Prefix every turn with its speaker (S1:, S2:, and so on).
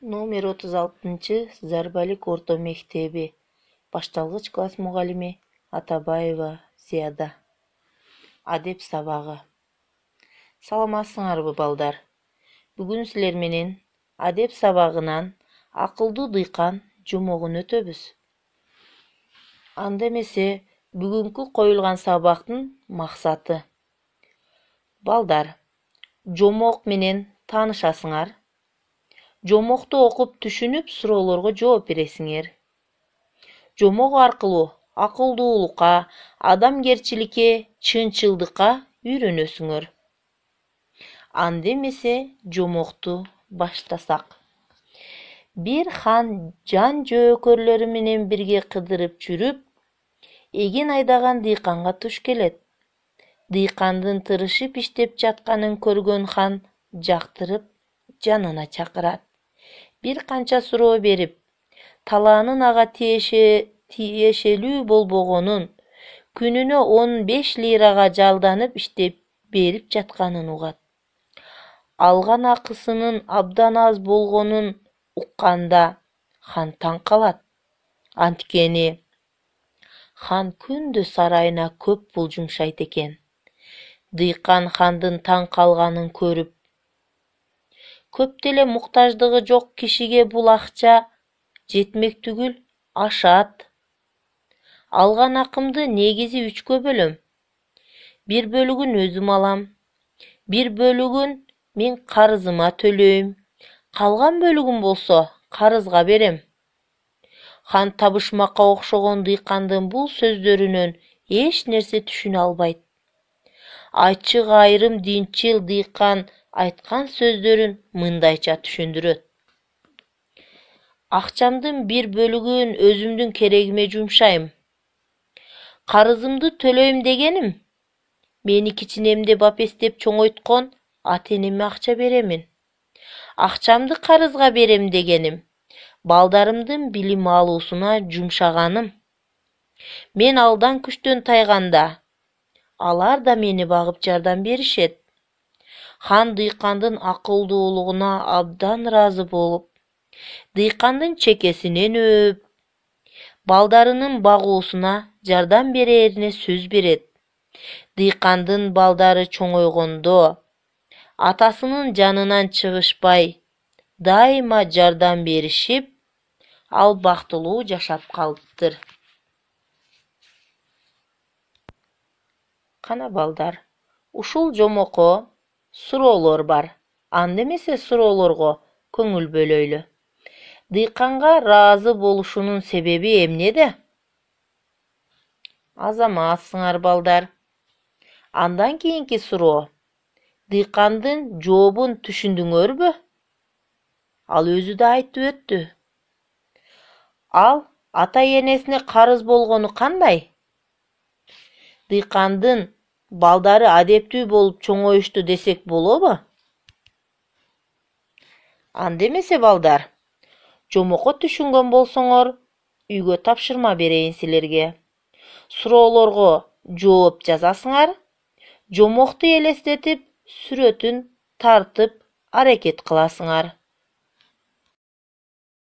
S1: Номер 36 Зарбалик орто мектеби. Башталгыч класс мугалими Атабаева Зияда. Адеп сабагы. Саламатсыңарбы балдар? Бүгүн силер менен адеп сабагынан акылдуу дыйкан жомогун өтөбүз. Анда эмесе бүгүнкү коюлган сабактын максаты. Балдар, жомок менен таанышасыңар. Жомокту окуп түшүнүп суроолорго жооп бересиңер. Жомок аркылуу акылдуулукка, адамгерчиликке, чынчылдыкка үйрөнөсүңөр. Анда эмесе жомокту баштасак. Бир хан жан жөөкөрлөрү менен бирге кыдырып жүрүп, эген айдаган дыйканга туш келет. Дыйкандын тырышып иштеп жатканын көргөн хан жактырып жанына чакырат. Бир канча суроо берип, талаанын ага тиешелүү болбогонун, күнүнө 15 лирага жалданып иштеп берип жатканын угат. Алган акысынын абдан аз болгонун укканда хан таң калат. Анткени хан күндө сарайына көп пул жумшайт экен. Дыйкан хандын таң калганын көрүп, көп деле муктаждыгы жок кишиге бул акча жетмек түгүл ашат. Алган акымды негизи 3-кө бөлөм. Бир бөлүгүн өзүм алам, бир бөлүгүн мен карызыма төлөйм, калган бөлүгүн болсо карызга берем. Хан табышмакка окшогон дыйкандын бул сөздөрүнөн эч нерсе түшүнө албайт. Ачык айрым динчил дыйкан айткан сөздөрүн мындайча түшүндүрөт. Акчамдын бир бөлүгүн өзүмдүн керегиме жумшайм. Карызымды төлөйм дегеним, мени кичинемде бапестеп чоңойткон ата-энеме акча беремин. Акчамды карызга берем дегеним, балдарымдын билим алуусуна жумшаганым. Мен алдан күчтөн тайганда, алар да мени багып жардам беришет. Хан дыйкандын акылдуулугуна абдан ыраазы болуп, дыйкандын чекесинен өп, балдарынын багуусуна жардам берерине сөз берет. Дыйкандын балдары чоңойгондо, атасынын жанынан чыгышпай, дайыма жардам беришип, ал бактылуу жашап калыптыр. Кана балдар, ушул жомокко суроолор бар. Анда эмесе суроолорго көңүл бөлөйлү. Дыйканга ыраазы болушунун себеби эмнеде? Азаматсыңар балдар. Андан кийинки суроо. Дыйкандын жообун түшүндүңөрбү? Ал өзү да айтып өттү. Ал ата-энесине карыз болгону кандай? Дыйкандын балдары адептүү болуп чоңоюшту десек болобу? Анда эмесе балдар, жомокко түшүнгөн болсоңор, үйгө тапшырма берейин силерге. Суроолорго жооп жазасыңар, жомокту элестетип, сүрөтүн тартып аракет кыласыңар.